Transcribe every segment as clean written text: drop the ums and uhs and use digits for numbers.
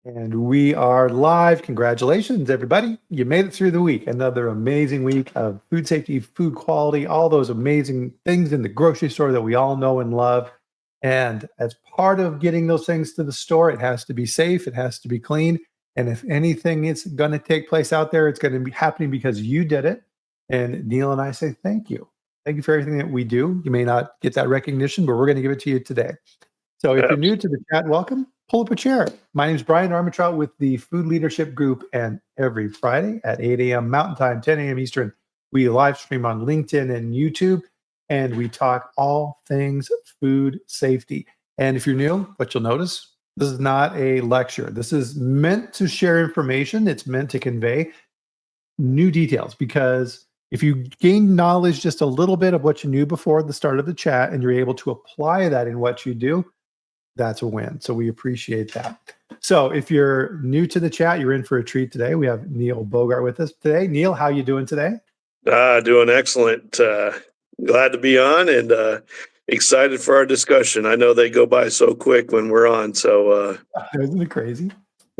And we are live. Congratulations, everybody. You made it through the week. Another amazing week of food safety, food quality, all those amazing things in the grocery store that we all know and love. And as part of getting those things to the store, it has to be safe, it has to be clean. And if anything is going to take place out there, it's going to be happening because you did it. And Neil and I say thank you. Thank you for everything that we do. You may not get that recognition, but we're going to give it to you today. So if you're new to the chat, welcome. Pull up a chair. My name is Bryan Armentrout with the Food Leadership Group, and every Friday at 8 a.m. Mountain Time, 10 a.m. Eastern, we live stream on LinkedIn and YouTube, and we talk all things food safety. And if you're new, what you'll notice, this is not a lecture. This is meant to share information. It's meant to convey new details, because if you gain knowledge just a little bit of what you knew before the start of the chat and you're able to apply that in what you do, that's a win. So we appreciate that. So if you're new to the chat, you're in for a treat today. We have Neil Bogart with us today. Neil, how you doing today? Doing excellent. Glad to be on and excited for our discussion. I know they go by so quick when we're on. So isn't it crazy?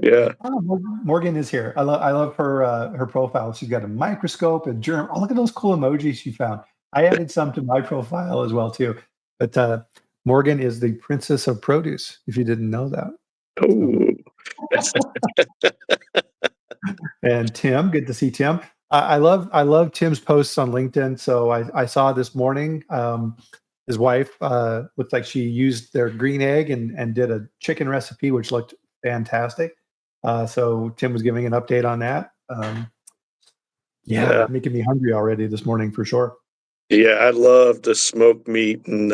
Yeah. Oh, Morgan is here. I love her profile. She's got a microscope and germ. Oh, look at those cool emojis she found. I added some to my profile as well too. But Morgan is the princess of produce, if you didn't know that. Oh. And Tim, good to see Tim. I love Tim's posts on LinkedIn. So I saw this morning, his wife looked like she used their green egg and did a chicken recipe, which looked fantastic. So Tim was giving an update on that. Yeah, making me hungry already this morning for sure. Yeah, I love the smoked meat, and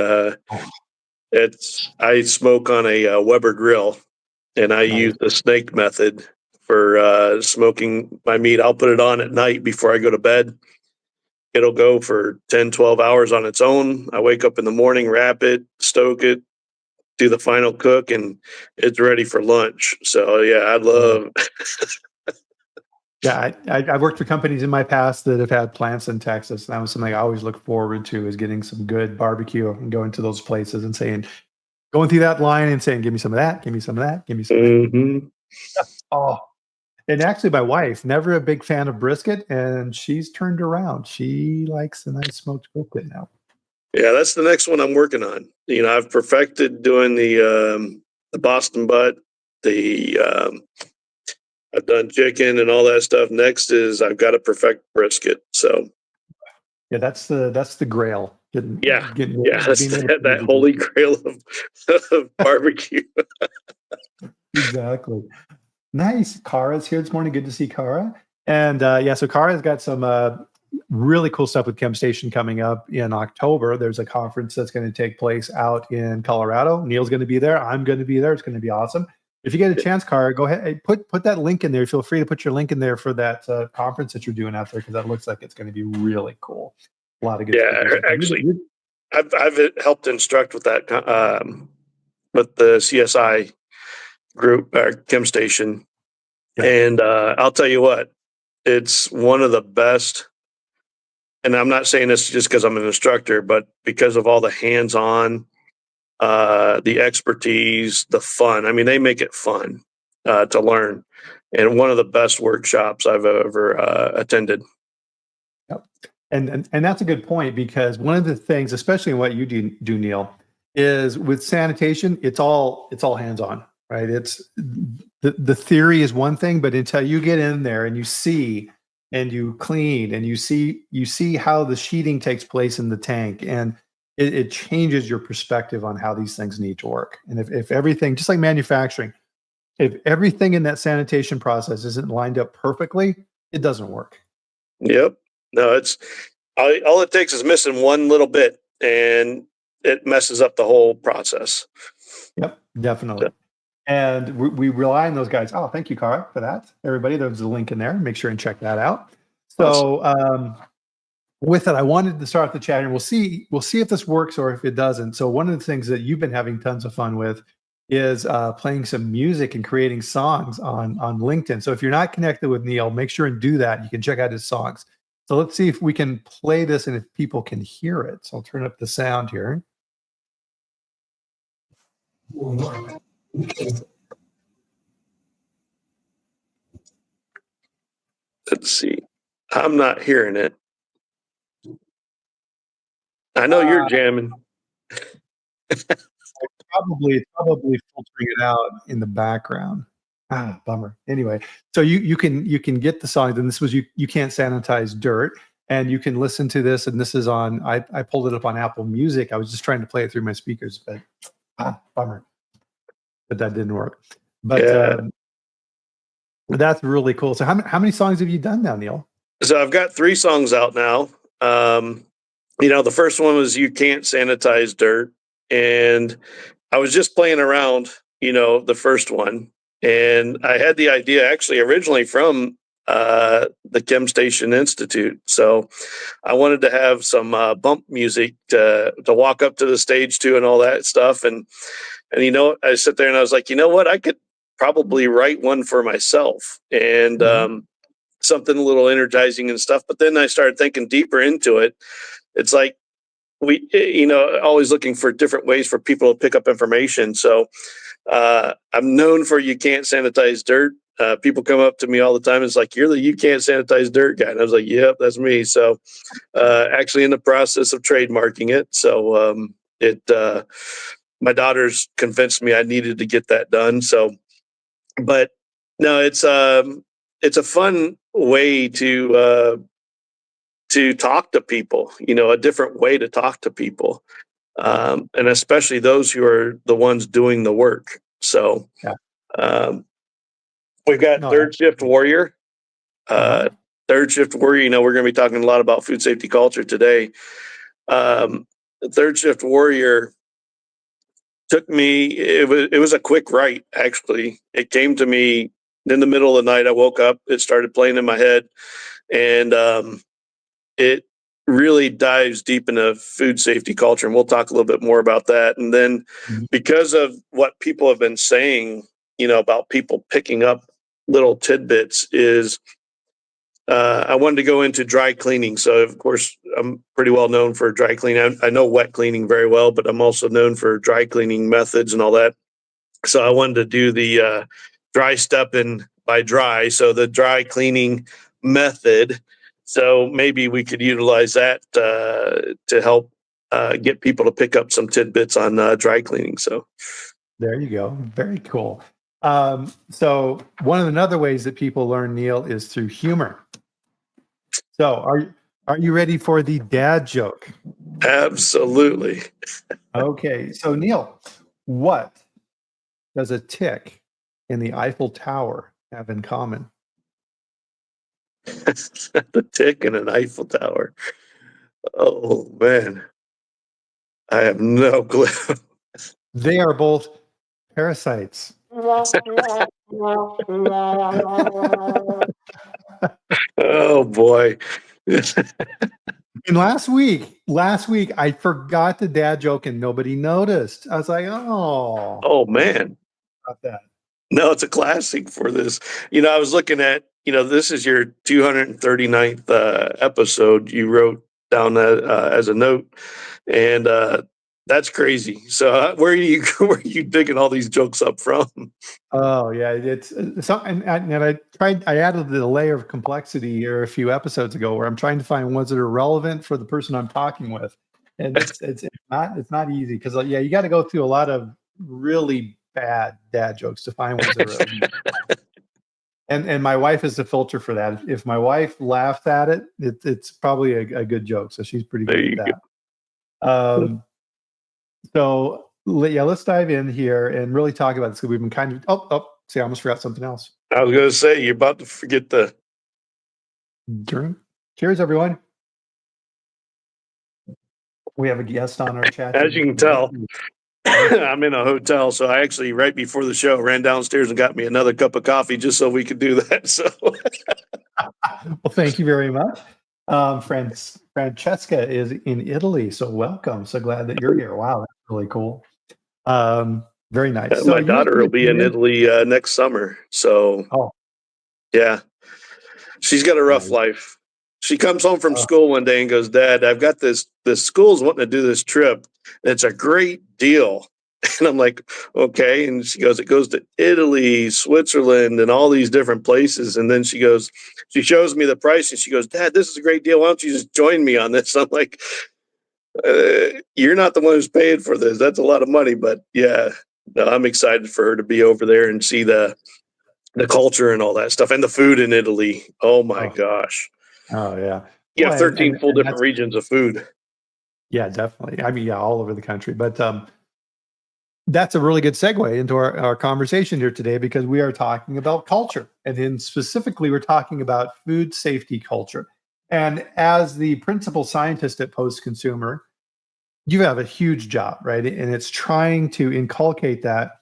I smoke on a Weber grill, and I use the snake method for smoking my meat. I'll put it on at night before I go to bed. It'll go for 10, 12 hours on its own. I wake up in the morning, wrap it, stoke it, do the final cook, and it's ready for lunch. So yeah, I love. Yeah, I've worked for companies in my past that have had plants in Texas. And that was something I always look forward to, is getting some good barbecue and going to those places and going through that line and saying, give me some of that, give me some of that, give me some of that. Oh, and actually my wife, never a big fan of brisket, and she's turned around. She likes a nice smoked brisket now. Yeah, that's the next one I'm working on. I've perfected doing the Boston butt, I've done chicken and all that stuff. Next is I've got to perfect brisket. So yeah, that's the grail. That's that holy grail of barbecue. Exactly. Nice. Kara's here this morning. Good to see Kara. And so Kara's got some really cool stuff with ChemStation coming up in October. There's a conference that's going to take place out in Colorado. Neil's going to be there. I'm going to be there. It's going to be awesome. If you get a chance, Kara, go ahead. Hey, put that link in there. Feel free to put your link in there for that conference that you're doing out there, because that looks like it's going to be really cool. A lot of good stuff. Yeah, actually, I've helped instruct with that with the CSI group, ChemStation, and I'll tell you what, it's one of the best. And I'm not saying this just because I'm an instructor, but because of all the hands-on, the expertise, the fun. I mean, they make it fun to learn, and one of the best workshops I've ever attended. Yep. And that's a good point, because one of the things, especially in what you do, Neil, is with sanitation, it's all hands-on, right? It's the theory is one thing, but until you get in there and you see and you clean and you see how the sheeting takes place in the tank, and it changes your perspective on how these things need to work. And if everything, just like manufacturing, if everything in that sanitation process isn't lined up perfectly, it doesn't work. Yep. No, it's all it takes is missing one little bit, and it messes up the whole process. Yep, definitely. And we rely on those guys. Oh, thank you, Kara, for that. Everybody, there's a link in there. Make sure and check that out. So with it, I wanted to start the chat, and we'll see if this works or if it doesn't. So one of the things that you've been having tons of fun with is playing some music and creating songs on LinkedIn. So if you're not connected with Neil, make sure and do that. You can check out his songs. So let's see if we can play this and if people can hear it. So I'll turn up the sound here. Let's see. I'm not hearing it. I know you're jamming. Probably filtering it out in the background. Bummer. Anyway, so you can get the songs, and this was you can't sanitize dirt, and you can listen to this, and this is on. I pulled it up on Apple Music. I was just trying to play it through my speakers, but bummer. But that didn't work. But Yeah. that's really cool. So how many songs have you done now, Neil? So I've got 3 songs out now. The first one was "You Can't Sanitize Dirt," and I was just playing around, the first one, and I had the idea actually originally from the ChemStation Institute. So I wanted to have some bump music to walk up to the stage to and all that stuff. And I sit there and I was like, you know what, I could probably write one for myself and something a little energizing and stuff. But then I started thinking deeper into it. It's like always looking for different ways for people to pick up information. So I'm known for "You Can't Sanitize Dirt." People come up to me all the time. It's like, "You're the "You Can't Sanitize Dirt" guy," and I was like, "Yep, that's me." So actually in the process of trademarking it. So my daughters convinced me I needed to get that done. So, but no, it's a fun way to talk to people. A different way to talk to people, and especially those who are the ones doing the work. So Yeah. we've got No, Third Shift Warrior. uh-huh. Third Shift Warrior, we're going to be talking a lot about food safety culture today. Um, Third Shift Warrior took me, it was a quick write, actually. It came to me in the middle of the night. I woke up, it started playing in my head, and it really dives deep into food safety culture. And we'll talk a little bit more about that. And then Mhm. because of what people have been saying, about people picking up little tidbits, is I wanted to go into dry cleaning. So, of course, I'm pretty well known for dry cleaning. I know wet cleaning very well, but I'm also known for dry cleaning methods and all that. So, I wanted to do the dry stepping by dry. So, the dry cleaning method. So, maybe we could utilize that to help get people to pick up some tidbits on dry cleaning. So, There you go. Very cool. So one of the other ways that people learn, Neil, is through humor. So are you ready for the dad joke? absolutely. Okay. So Neil, what does a tick in the Eiffel Tower have in common? The tick in an Eiffel Tower. Oh, man. I have no clue. They are both parasites. Oh boy. And last week, I forgot the dad joke and nobody noticed. I was like, oh, Oh man. about that. No, it's a classic for this. I was looking at, this is your 239th episode you wrote down as a note. And that's crazy. So where are you where are you digging all these jokes up from? Oh yeah, it's so, and I added the layer of complexity here a few episodes ago where I'm trying to find ones that are relevant for the person I'm talking with, and it's not easy because yeah, you got to go through a lot of really bad dad jokes to find ones that are. And my wife is the filter for that. If my wife laughs at it, it's probably a good joke. So she's pretty There good you at go. that. So yeah, let's dive in here and really talk about this because we've been kind of see, I almost forgot something else. I was gonna say you're about to forget the Drink. Cheers, everyone. We have a guest on our chat. as you can tell. I'm in a hotel, so I actually right before the show ran downstairs and got me another cup of coffee just so we could do that. So Well, thank you very much. Francesca is in Italy, so welcome. So glad that you're here. Wow, that's really cool. Very nice. So my you daughter will be in Italy next summer. So Oh, yeah, she's got a rough nice. life. She comes home from Oh, school one day and goes, "Dad, I've got this. The school's wanting to do this trip. It's a great deal, And I'm like, okay. And she goes, it goes to Italy, Switzerland, and all these different places. And then she shows me the price and she goes, Dad, this is a great deal. Why don't you just join me on this? I'm like, you're not the one who's paying for this. That's a lot of money. But yeah, no, I'm excited for her to be over there and see the culture and all that stuff and the food in Italy. Oh my Oh, gosh. oh yeah. You Well, have 13 full and different that's regions of food. yeah, definitely. I mean, yeah, all over the country. But that's a really good segue into our conversation here today because we are talking about culture. And then specifically, we're talking about food safety culture. And as the principal scientist at Post Consumer, you have a huge job, right? And it's trying to inculcate that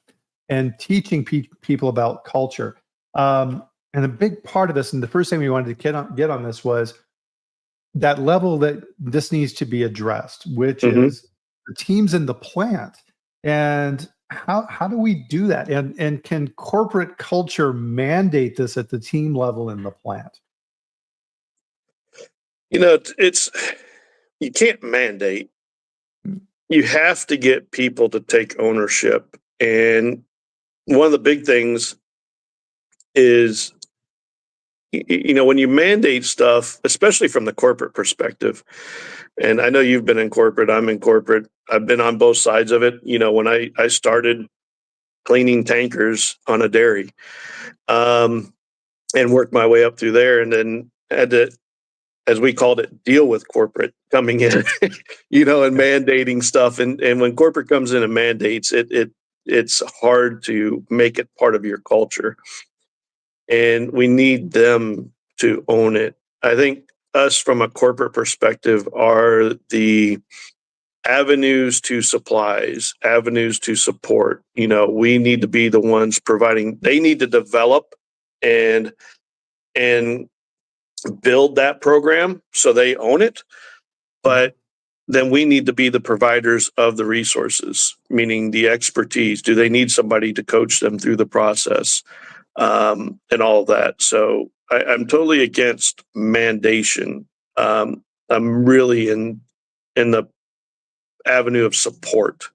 and teaching people about culture. And a big part of this, and the first thing we wanted to get on this was that level that this needs to be addressed, which Hmm. is the teams in the plant. And how do we do that? And can corporate culture mandate this at the team level in the plant? It's you can't mandate. You have to get people to take ownership. And one of the big things is, when you mandate stuff, especially from the corporate perspective, and I know you've been in corporate, I'm in corporate, I've been on both sides of it. When I started cleaning tankers on a dairy, um, and worked my way up through there, and then had to, as we called it, deal with corporate coming in, and Yeah. mandating stuff. And when corporate comes in and mandates it's hard to make it part of your culture. And we need them to own it. I think us from a corporate perspective are the avenues to supplies, avenues to support. We need to be the ones providing, they need to develop and build that program so they own it. Mhm. But then we need to be the providers of the resources, meaning the expertise. Do they need somebody to coach them through the process, and all of that? So I'm totally against mandation. I'm really in the avenue of support.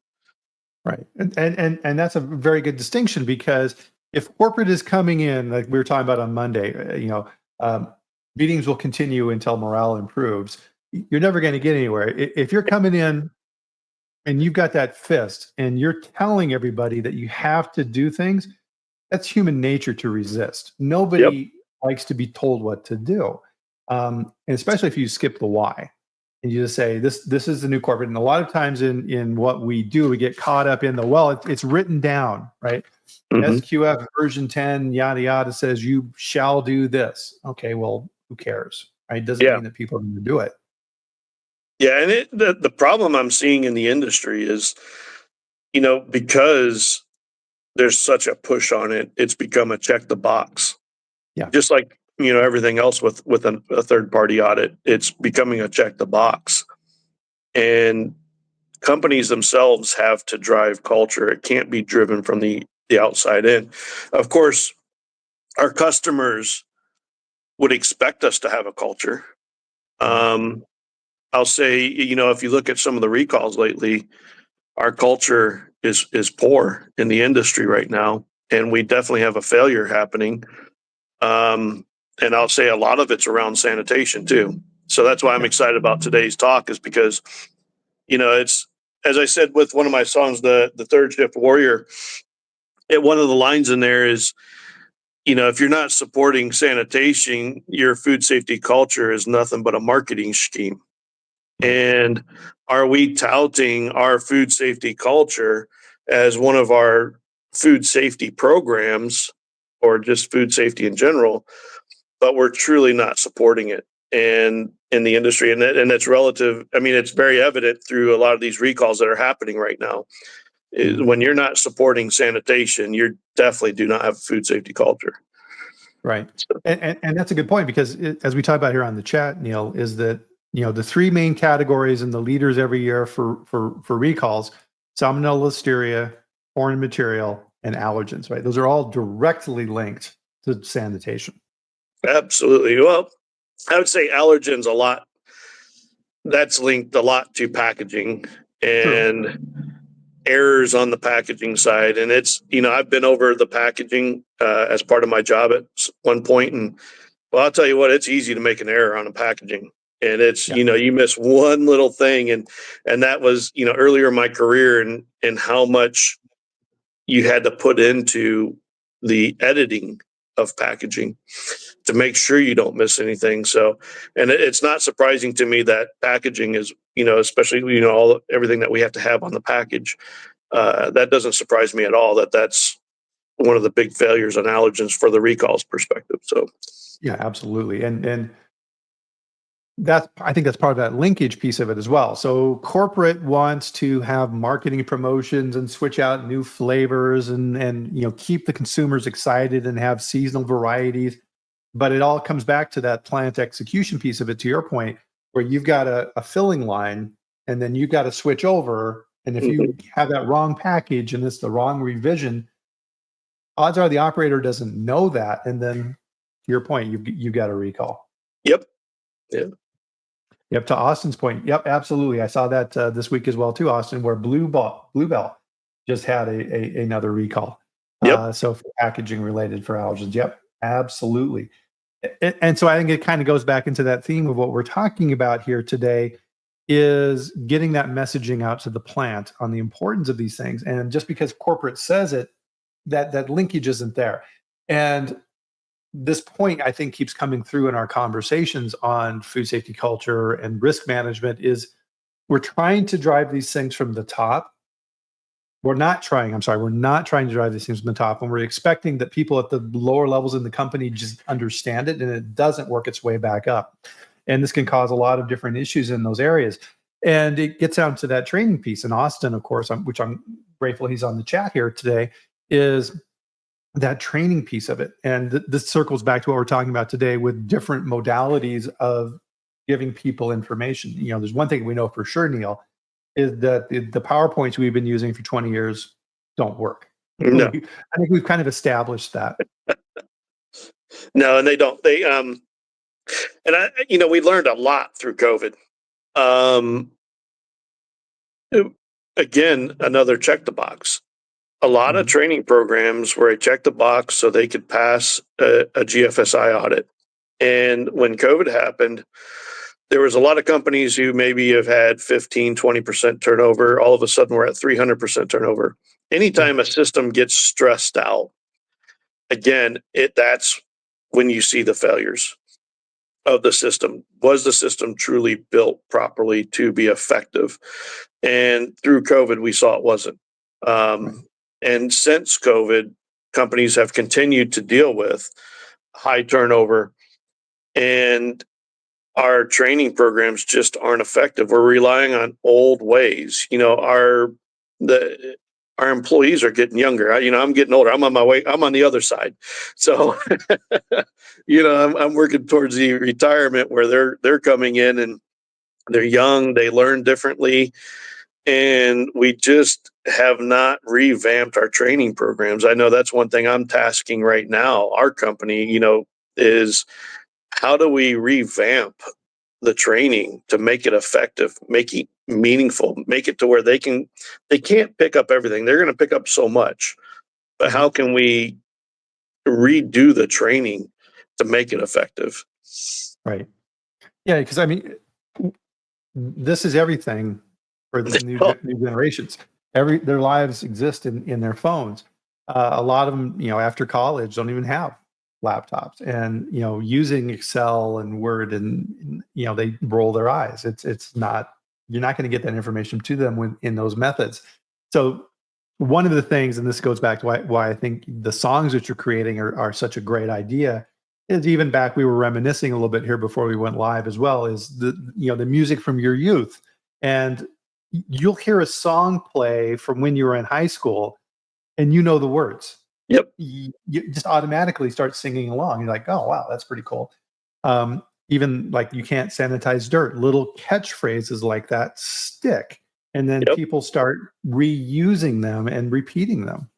Right. And that's a very good distinction because if corporate is coming in, like we were talking about on Monday, um, meetings will continue until morale improves. You're never going to get anywhere. If you're coming in and you've got that fist and you're telling everybody that you have to do things, that's human nature to resist. Yep. Nobody likes to be told what to do, and especially if you skip the why and you just say this is the new corporate. And a lot of times in what we do, we get caught up in the it's written down, right? Hmm. SQF version 10 yada yada says you shall do this. Okay, well, who cares? Right? It doesn't Yeah. mean that people are going to do it. Yeah. And the problem I'm seeing in the industry is, because there's such a push on it, it's become a check the box. Yeah. Just like, everything else with a third party audit, it's becoming a check the box. And companies themselves have to drive culture. It can't be driven from the outside in. Of course, our customers would expect us to have a culture. Mhm. Um, I'll say, if you look at some of the recalls lately, our culture is poor in the industry right now, and we definitely have a failure happening. Um, and I'll say a lot of it's around sanitation too. So that's why I'm Yeah. excited about today's talk, is because, it's, as I said with one of my songs, the third shift warrior, one of the lines in there is, if you're not supporting sanitation, your food safety culture is nothing but a marketing scheme. Right. And are we touting our food safety culture as one of our food safety programs, or just food safety in general, but we're truly not supporting it and in the industry? And that's relative. I mean, it's very evident through a lot of these recalls that are happening right now. Mhm. When you're not supporting sanitation, you definitely do not have a food safety culture. Right. And that's a good point because as we talk about here on the chat, Neil, is that the three main categories and the leaders every year for recalls: salmonella, listeria, foreign material, and allergens. Right. Those are all directly linked to sanitation. Absolutely. Well, I would say allergens a lot. That's linked a lot to packaging, True. and errors on the packaging side, and it's, I've been over the packaging as part of my job at one point, and well, I'll tell you what, it's easy to make an error on a packaging, and it's, Yeah. you miss one little thing, and that was, earlier in my career, and how much you had to put into the editing of packaging to make sure you don't miss anything. So, and it's not surprising to me that packaging is, especially, everything that we have to have on the package. That doesn't surprise me at all, that's one of the big failures on allergens for the recalls perspective. So, Yeah, absolutely. And I think that's part of that linkage piece of it as well. So corporate wants to have marketing promotions and switch out new flavors and keep the consumers excited and have seasonal varieties. But it all comes back to that plant execution piece of it, to your point, where you've got a filling line and then you've got to switch over. And if you have that wrong package and it's the wrong revision, odds are the operator doesn't know that. And then to your point, you've got a recall. yep. Yeah. Yep. To Austin's point. Yep. Absolutely. I saw that this week as well too, Austin, where Bluebell just had another recall. Yep. So for packaging related for allergens. Yep. Absolutely. And so I think it kind of goes back into that theme of what we're talking about here today is getting that messaging out to the plant on the importance of these things. And just because corporate says it, that linkage isn't there. And this point, I think, keeps coming through in our conversations on food safety culture and risk management is we're trying to drive these things from the top. We're not trying to drive these things from the top, and we're expecting that people at the lower levels in the company just understand it, and it doesn't work its way back up. And this can cause a lot of different issues in those areas. And it gets down to that training piece. And Austin, of course, which I'm grateful he's on the chat here today, is that training piece of it. And this circles back to what we're talking about today with different modalities of giving people information. There's one thing we know for sure, Neil, is that the PowerPoints we've been using for 20 years don't work. No. I think we've kind of established that. No, and they don't. We learned a lot through COVID. Again, another check the box. A lot of training programs where I checked the box so they could pass a GFSI audit. And when COVID happened, there was a lot of companies who maybe have had 15, 20% turnover. All of a sudden, we're at 300% turnover. Anytime a system gets stressed out, again, that's when you see the failures of the system. Was the system truly built properly to be effective? And through COVID, we saw it wasn't. And since COVID, companies have continued to deal with high turnover, and our training programs just aren't effective. We're relying on old ways. Our employees are getting younger. I'm getting older. I'm on my way. I'm on the other side. So, I'm working towards the retirement where they're coming in and they're young. They learn differently. And we just have not revamped our training programs. I know that's one thing I'm tasking right now. Our company, is how do we revamp the training to make it effective, make it meaningful, make it to where they can't pick up everything. They're going to pick up so much, but how can we redo the training to make it effective? Right. Yeah, because this is everything for the new generations. Their lives exist in their phones. A lot of them, after college, don't even have laptops, and using Excel and Word, and they roll their eyes. It's not, you're not going to get that information to them in those methods. So one of the things, and this goes back to why I think the songs that you're creating are such a great idea, is even back, we were reminiscing a little bit here before we went live as well, is the music from your youth. And you'll hear a song play from when you were in high school and the words. Yep. You just automatically start singing along. You're like, oh, wow, that's pretty cool. Even like, you can't sanitize dirt. Little catchphrases like that stick. And then people start reusing them and repeating them.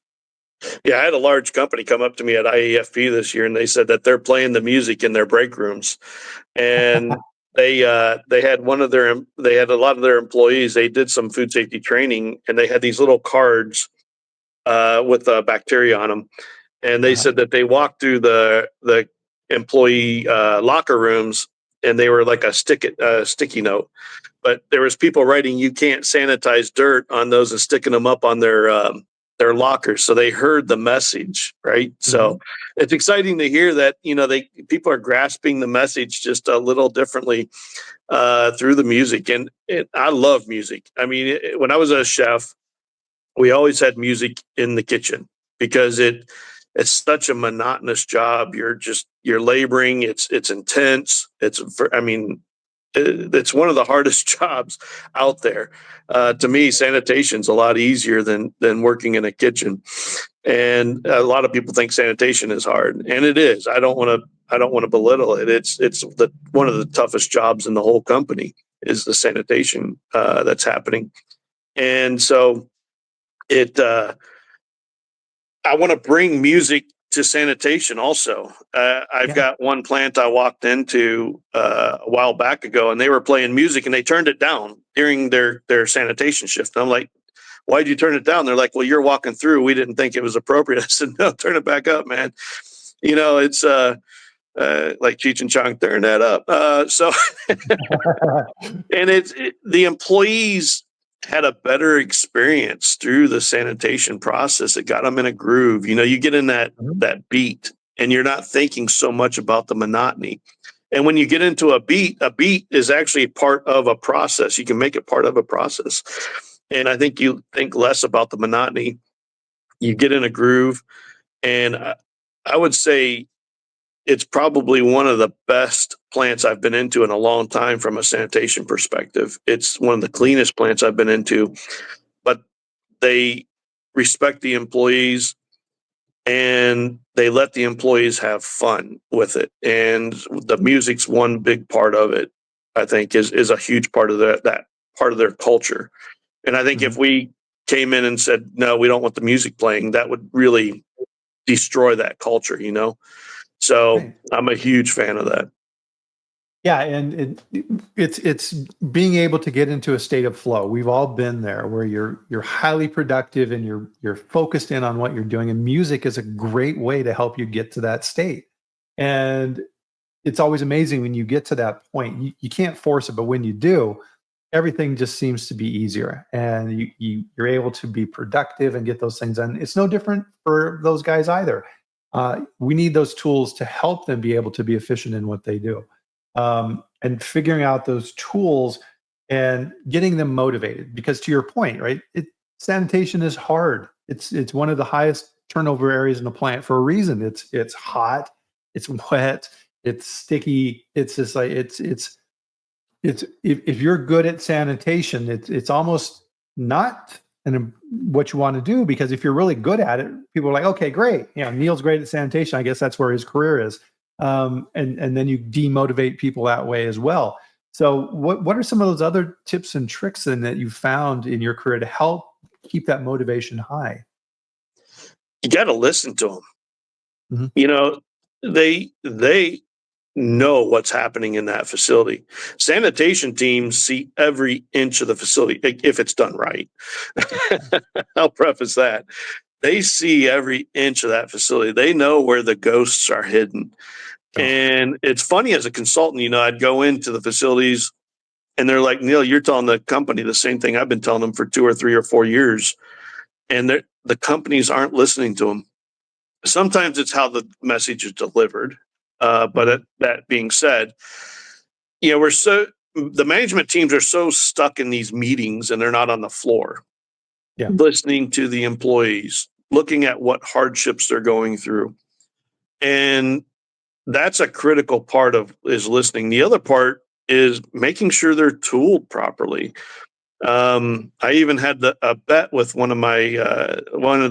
Yeah, I had a large company come up to me at IAFP this year, and they said that they're playing the music in their break rooms. And they had they had a lot of their employees. They did some food safety training, and they had these little cards with bacteria on them. And they said that they walked through the employee locker rooms, and they were like a sticky note. But there was people writing, "You can't sanitize dirt" on those and sticking them up on their lockers. So they heard the message, right? So it's exciting to hear that people are grasping the message just a little differently through the music. And I love music. I mean, when I was a chef, we always had music in the kitchen because it's such a monotonous job. You're laboring. It's intense. It's one of the hardest jobs out there. To me, sanitation's a lot easier than working in a kitchen. And a lot of people think sanitation is hard, and it is. I don't want to belittle it. It's one of the toughest jobs in the whole company is the sanitation that's happening. And so it I want to bring music to sanitation also. I've got one plant I walked into a while back ago, and they were playing music, and they turned it down during their sanitation shift. And I'm like, "Why'd you turn it down?" They're like, "Well, you're walking through. We didn't think it was appropriate." I said, "No, turn it back up, man. It's like Cheech and Chong, turn that up." And the employees had a better experience through the sanitation process. It got them in a groove. You get in that beat, and you're not thinking so much about the monotony. And when you get into a beat is actually part of a process. You can make it part of a process. And I think you think less about the monotony. You get in a groove, and I would say it's probably one of the best plants I've been into in a long time from a sanitation perspective. It's one of the cleanest plants I've been into, but they respect the employees, and they let the employees have fun with it. And the music's one big part of it, I think, is a huge part of that part of their culture. And I think if we came in and said, "No, we don't want the music playing," that would really destroy that culture. So Right. I'm a huge fan of that. Yeah, and it's being able to get into a state of flow. We've all been there where you're highly productive and you're focused in on what you're doing, and music is a great way to help you get to that state. And it's always amazing when you get to that point. You can't force it, but when you do, everything just seems to be easier, and you're able to be productive and get those things done. It's no different for those guys either. We need those tools to help them be able to be efficient in what they do, and figuring out those tools and getting them motivated. Because to your point, right, sanitation is hard. It's one of the highest turnover areas in the plant for a reason. It's hot, it's wet, it's sticky. It's just like it's if you're good at sanitation, it's almost not what you want to do, because if you're really good at it, people are like, okay, great, Neil's great at sanitation. I guess that's where his career is, and then you demotivate people that way as well. So, what are some of those other tips and tricks then that you found in your career to help keep that motivation high? You got to listen to them. Mhm. They know what's happening in that facility. Sanitation teams see every inch of the facility if it's done right. I'll preface that. They see every inch of that facility. They know where the ghosts are hidden. Oh, And it's funny, as a consultant, I'd go into the facilities, and they're like, "Neil, you're telling the company the same thing I've been telling them for 2 or 3 or 4 years." And the companies aren't listening to them. Sometimes it's how the message is delivered. But mhm. that being said, the management teams are so stuck in these meetings, and they're not on the floor Yeah. listening to the employees, looking at what hardships they're going through. And that's a critical part of is listening. The other part is making sure they're tooled properly. I even had a bet with one of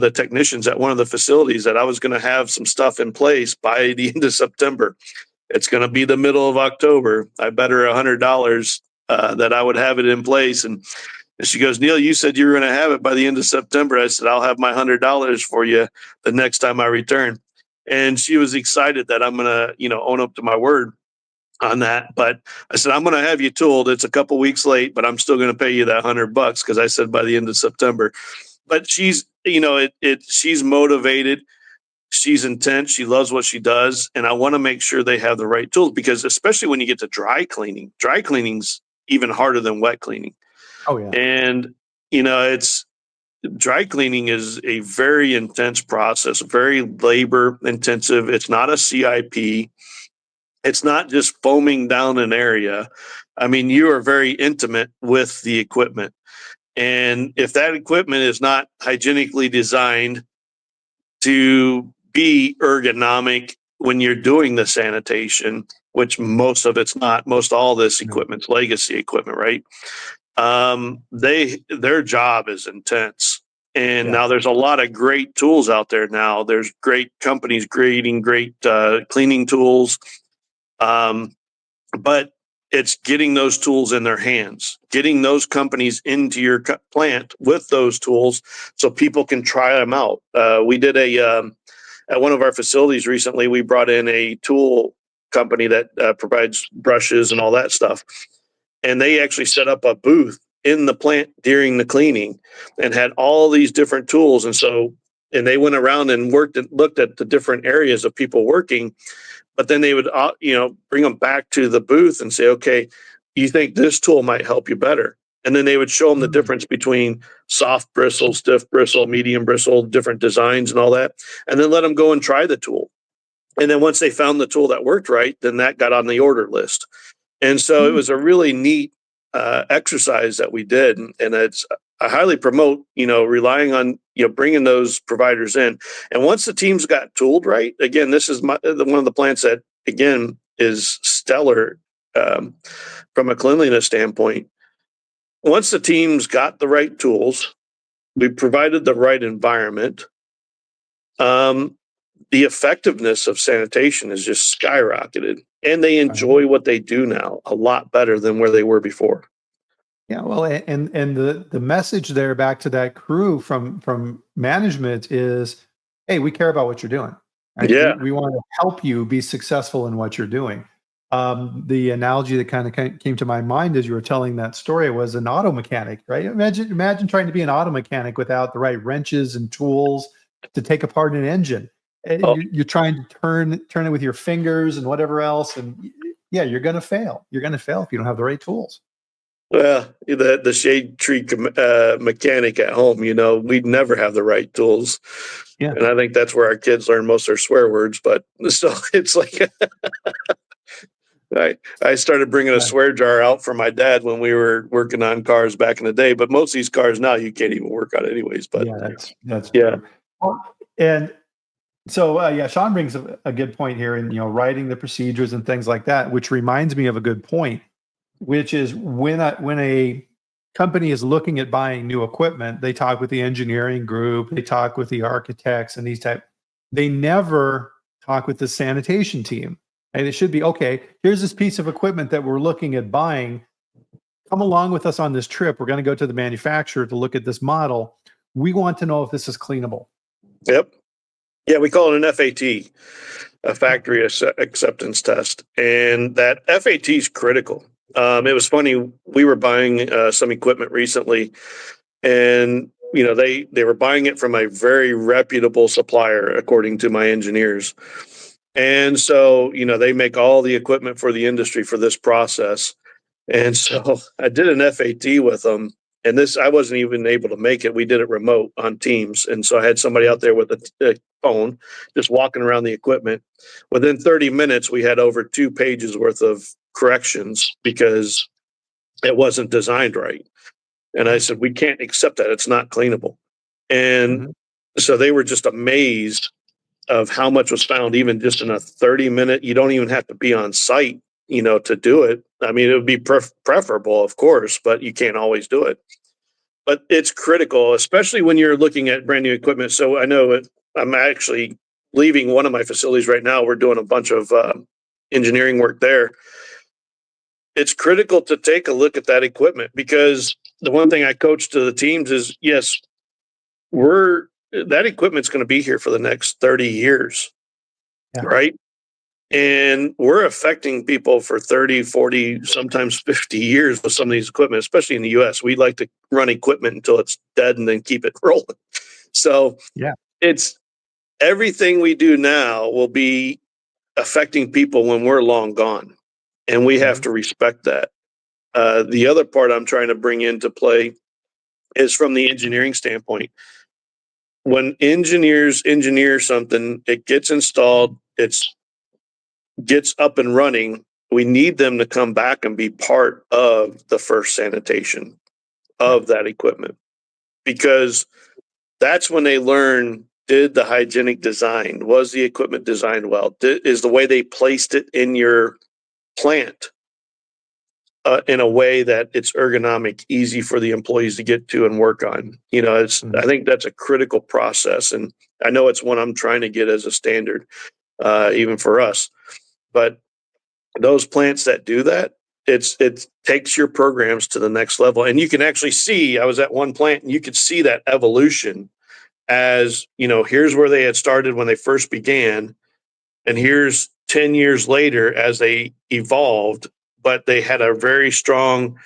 the technicians at one of the facilities that I was going to have some stuff in place by the end of September. It's going to be the middle of October. I bet her $100 that I would have it in place. And she goes, "Neil, you said you were going to have it by the end of September." I said, "I'll have my $100 for you the next time I return." And she was excited that I'm going to, own up to my word. on that. But I said, I'm going to have you tooled. It's a couple weeks late, but I'm still going to pay you that $100 because I said by the end of September. But she's, she's motivated. She's intense. She loves what she does. And I want to make sure they have the right tools, because especially when you get to dry cleaning's even harder than wet cleaning. Oh yeah. And, it's dry cleaning is a very intense process, very labor intensive. It's not a CIP. It's not just foaming down an area. I mean, you are very intimate with the equipment. And if that equipment is not hygienically designed to be ergonomic when you're doing the sanitation, which most of it's not, most all this equipment's legacy equipment, right? Their job is intense. And now there's a lot of great tools out there now. There's great companies creating great cleaning tools. But it's getting those tools in their hands, getting those companies into your plant with those tools so people can try them out. We did at one of our facilities recently, we brought in a tool company that provides brushes and all that stuff. And they actually set up a booth in the plant during the cleaning and had all these different tools. And they went around and looked at the different areas of people working. But then they would, bring them back to the booth and say, okay, you think this tool might help you better. And then they would show them the difference between soft bristle, stiff bristle, medium bristle, different designs and all that. And then let them go and try the tool. And then once they found the tool that worked right, then that got on the order list. And so it was a really neat exercise that we did. And I highly promote, relying on, bringing those providers in. And once the teams got tooled right, again, this is one of the plants that, again, is stellar from a cleanliness standpoint. Once the teams got the right tools, we provided the right environment, the effectiveness of sanitation is just skyrocketed. And they enjoy what they do now a lot better than where they were before. Yeah, well, and the message there back to that crew from management is, hey, we care about what you're doing. Right? Yeah. We want to help you be successful in what you're doing. The analogy that kind of came to my mind as you were telling that story was an auto mechanic, right? Imagine trying to be an auto mechanic without the right wrenches and tools to take apart an engine. You're trying to turn it with your fingers and whatever else, and yeah, you're going to fail. You're going to fail if you don't have the right tools. Well, the shade tree mechanic at home, we'd never have the right tools. Yeah. And I think that's where our kids learn most of their swear words. But so it's like, I started bringing a swear jar out for my dad when we were working on cars back in the day. But most of these cars now, you can't even work on anyways. But yeah, that's yeah. True. Well, and so, Sean brings a good point here in, writing the procedures and things like that, which reminds me of a good point, which is when a company is looking at buying new equipment, they talk with the engineering group, they talk with the architects and they never talk with the sanitation team. And it should be, okay, here's this piece of equipment that we're looking at buying. Come along with us on this trip. We're going to go to the manufacturer to look at this model. We want to know if this is cleanable. Yep. Yeah, we call it an FAT, a factory acceptance test. And that FAT is critical. It was funny. We were buying some equipment recently, and they were buying it from a very reputable supplier, according to my engineers. And so they make all the equipment for the industry for this process. And so I did an FAT with them, and I wasn't even able to make it. We did it remote on Teams, and so I had somebody out there with a phone, just walking around the equipment. Within 30 minutes, we had over 2 pages worth of corrections because it wasn't designed right. And I said, we can't accept that. It's not cleanable. And so they were just amazed of how much was found, even just in a 30-minute. You don't even have to be on site, to do it. I mean, it would be preferable, of course, but you can't always do it. But it's critical, especially when you're looking at brand new equipment. So I know I'm actually leaving one of my facilities right now. We're doing a bunch of engineering work there. It's critical to take a look at that equipment, because the one thing I coach to the teams is, yes, that equipment's going to be here for the next 30 years, right? And we're affecting people for 30, 40, sometimes 50 years with some of these equipment, especially in the US. We like to run equipment until it's dead and then keep it rolling. So Yeah. it's everything we do now will be affecting people when we're long gone. And we have Mhm. to respect that. The other part I'm trying to bring into play is from the engineering standpoint. When engineers engineer something, it gets installed, it's gets up and running. We need them to come back and be part of the first sanitation Yeah. of that equipment, because that's when they learn, did the hygienic design, was the equipment designed well, is the way they placed it in your plant in a way that it's ergonomic, easy for the employees to get to and work on. I Mhm. think that's a critical process, and I know it's one I'm trying to get as a standard, even for us. But those plants that do that, it takes your programs to the next level, and you can actually see. I was at one plant, and you could see that evolution. As here's where they had started when they first began, and here's 10 years later as they evolved, but they had a very strong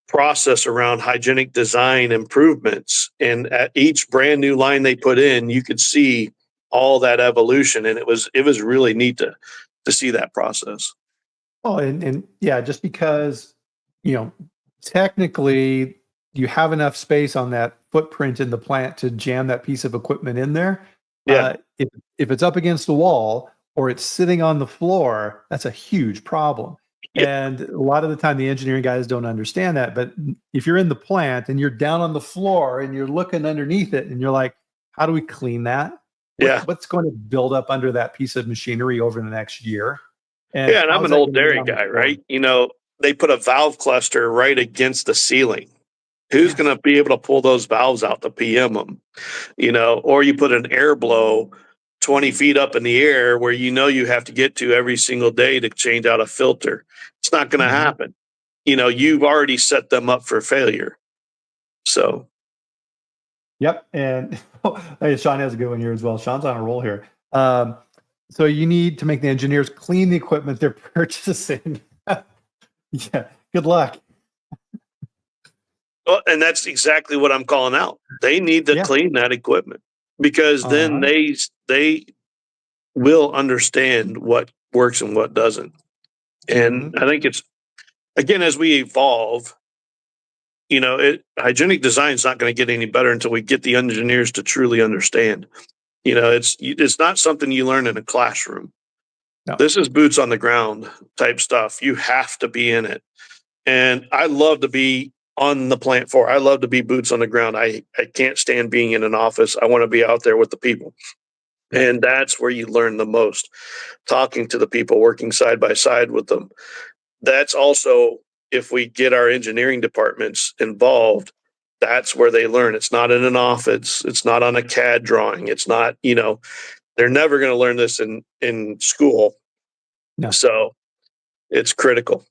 process around hygienic design improvements. And at each brand new line they put in, you could see all that evolution. And it was really neat to see that process. Oh, and yeah, just because, you know, technically you have enough space on that footprint in the plant to jam that piece of equipment in there. Yeah. If it's up against the wall or it's sitting on the floor, that's a huge problem. Yeah. And a lot of the time, the engineering guys don't understand that. But if you're in the plant and you're down on the floor and you're looking underneath it and you're like, how do we clean that? Yeah. What's going to build up under that piece of machinery over the next year? And Yeah. And I'm how's an that old going to get dairy on the guy, floor? right? They put a valve cluster right against the ceiling. Who's Yeah. going to be able to pull those valves out to PM them? Or you put an air blow 20 feet up in the air where you have to get to every single day to change out a filter. It's not going to Mhm. happen. You've already set them up for failure. So, Yep. And hey, Sean has a good one here as well. Sean's on a roll here. So you need to make the engineers clean the equipment they're purchasing. Yeah. Good luck. well, and that's exactly what I'm calling out. They need to Yeah. clean that equipment, because then Uh-huh. they will understand what works and what doesn't. And Hmm. I think it's, again, as we evolve, hygienic design is not going to get any better until we get the engineers to truly understand. It's not something you learn in a classroom. No. This is boots on the ground type stuff. You have to be in it. And I love to be on the plant floor. I love to be boots on the ground. I can't stand being in an office. I want to be out there with the people. Yep. And that's where you learn the most, talking to the people, working side by side with them. That's also, if we get our engineering departments involved, that's where they learn. It's not in an office. It's not on a CAD drawing. It's not, they're never going to learn this in school. No. So it's critical.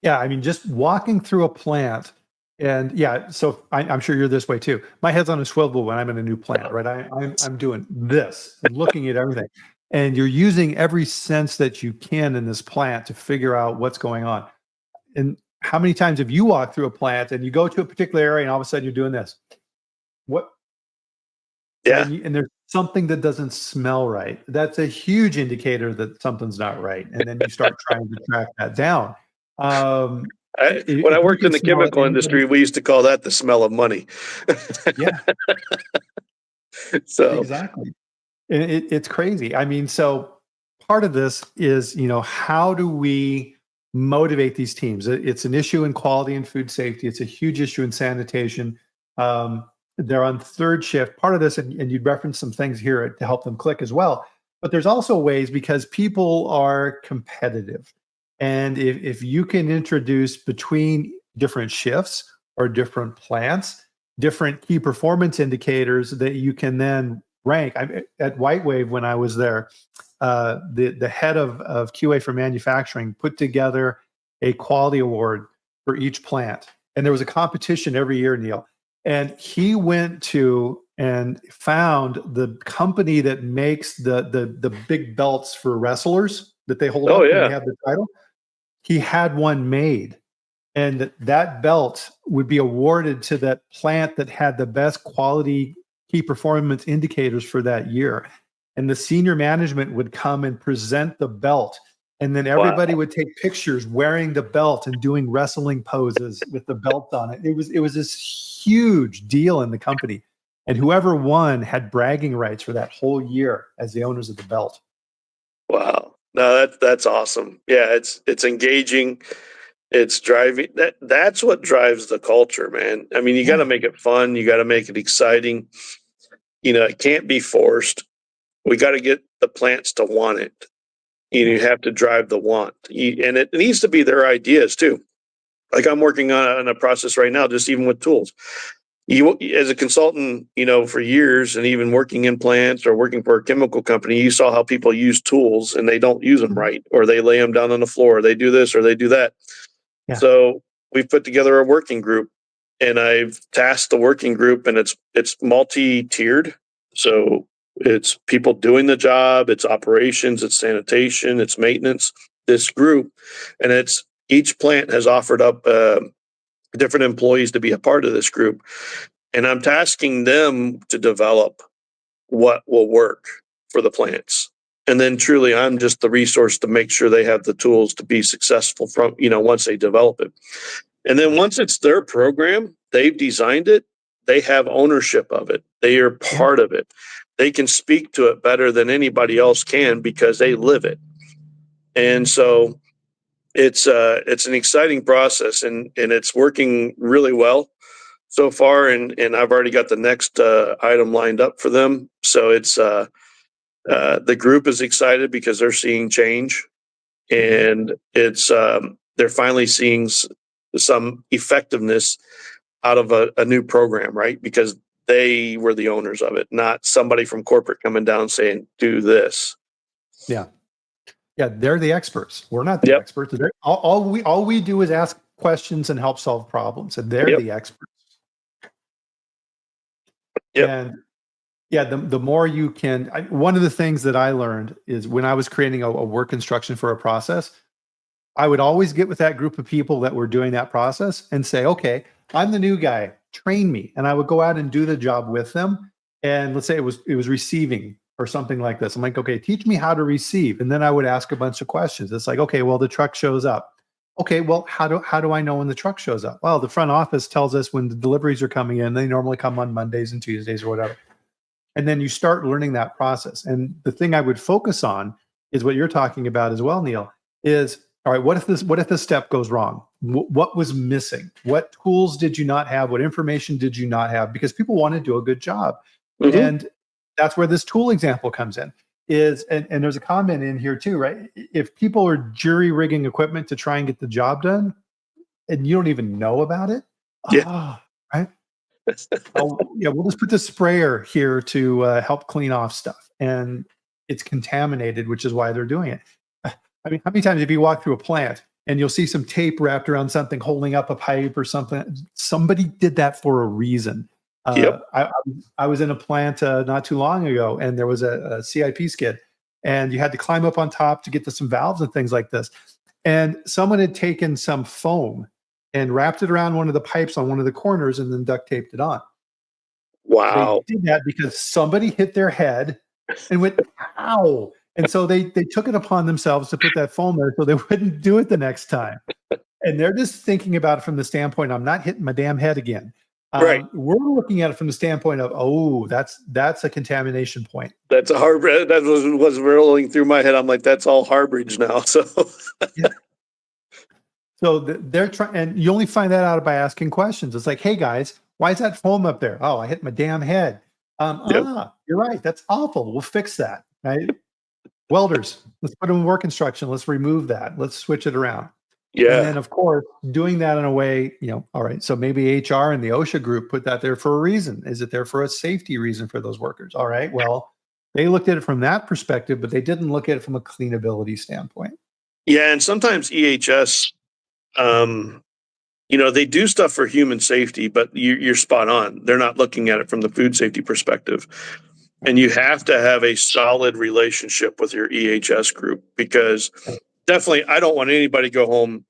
Yeah. I mean, just walking through a plant, and yeah, so I'm sure you're this way too. My head's on a swivel when I'm in a new plant, right? I'm doing this, looking at everything, and you're using every sense that you can in this plant to figure out what's going on. And how many times have you walked through a plant and you go to a particular area and all of a sudden you're doing this? What? Yeah. And there's something that doesn't smell right. That's a huge indicator that something's not right. And then you start trying to track that down. When I If you worked in can the smell it, chemical anybody, industry, we used to call that the smell of money. yeah, So, exactly. And it's crazy. I mean, so part of this is, how do we motivate these teams? It's an issue in quality and food safety. It's a huge issue in sanitation. They're on third shift. Part of this, and you'd reference some things here to help them click as well. But there's also ways, because people are competitive. And if you can introduce between different shifts or different plants, different key performance indicators that you can then rank. At White Wave, when I was there, the head of QA for manufacturing put together a quality award for each plant, and there was a competition every year, Neil. And he went to and found the company that makes the big belts for wrestlers that they hold up when they have the title. He had one made, and that belt would be awarded to that plant that had the best quality key performance indicators for that year. And the senior management would come and present the belt, and then everybody would take pictures wearing the belt and doing wrestling poses with the belt on it. It was this huge deal in the company, and whoever won had bragging rights for that whole year as the owners of the belt. Wow. No, that's awesome. Yeah, it's engaging. It's driving. That's what drives the culture, man. I mean, you got to make it fun. You got to make it exciting. It can't be forced. We got to get the plants to want it. You have to drive the want, and it needs to be their ideas too. Like I'm working on a process right now, just even with tools. You, as a consultant, for years, and even working in plants or working for a chemical company, you saw how people use tools and they don't use them right, or they lay them down on the floor, or they do this or they do that. Yeah. So we've put together a working group, and I've tasked the working group, and it's multi-tiered. So it's people doing the job, it's operations, it's sanitation, it's maintenance. This group, and it's each plant has offered up different employees to be a part of this group. And I'm tasking them to develop what will work for the plants. And then truly, I'm just the resource to make sure they have the tools to be successful from, once they develop it. And then once it's their program, they've designed it, they have ownership of it. They are part of it. They can speak to it better than anybody else can because they live it. And so it's an exciting process, and it's working really well so far. And I've already got the next item lined up for them. So it's the group is excited because they're seeing change, and it's they're finally seeing some effectiveness out of a new program, right? Because they were the owners of it, not somebody from corporate coming down saying, do this. Yeah. Yeah, they're the experts. We're not the experts. All we do is ask questions and help solve problems, and they're the experts. And yeah, the more you can. One of the things that I learned is when I was creating a work instruction for a process, I would always get with that group of people that were doing that process and say, "Okay, I'm the new guy. Train me." And I would go out and do the job with them. And let's say it was receiving or something like this. I'm like, okay, teach me how to receive. And then I would ask a bunch of questions. It's like, okay, well, the truck shows up. Okay, well, how do I know when the truck shows up? Well, the front office tells us when the deliveries are coming in. They normally come on Mondays and Tuesdays or whatever. And then you start learning that process. And the thing I would focus on is what you're talking about as well, Neil, is, all right, what if this step goes wrong? What was missing? What tools did you not have? What information did you not have? Because people want to do a good job. Mm-hmm. And that's where this tool example comes in. And there's a comment in here too, right? If people are jury rigging equipment to try and get the job done, and you don't even know about it, right? We'll just put the sprayer here to help clean off stuff, and it's contaminated, which is why they're doing it. I mean, how many times have you walked through a plant and you'll see some tape wrapped around something holding up a pipe or something? Somebody did that for a reason. I was in a plant not too long ago, and there was a CIP skid, and you had to climb up on top to get to some valves and things like this. And someone had taken some foam and wrapped it around one of the pipes on one of the corners and then duct taped it on. Wow. They did that because somebody hit their head and went, ow. And so they took it upon themselves to put that foam there so they wouldn't do it the next time. And they're just thinking about it from the standpoint, I'm not hitting my damn head again. Right. We're looking at it from the standpoint of, that's a contamination point. That's a harbor. That was rolling through my head. I'm like, that's all harborage now. So, So they're trying, and you only find that out by asking questions. It's like, hey guys, why is that foam up there? Oh, I hit my damn head. You're right. That's awful. We'll fix that. Right. Welders, let's put them in work instruction. Let's remove that. Let's switch it around. Yeah. And then, of course, doing that in a way, all right, so maybe HR and the OSHA group put that there for a reason. Is it there for a safety reason for those workers? All right, well, they looked at it from that perspective, but they didn't look at it from a cleanability standpoint. Yeah, and sometimes EHS they do stuff for human safety, but you're spot on. They're not looking at it from the food safety perspective. And you have to have a solid relationship with your EHS group, because definitely I don't want anybody to go home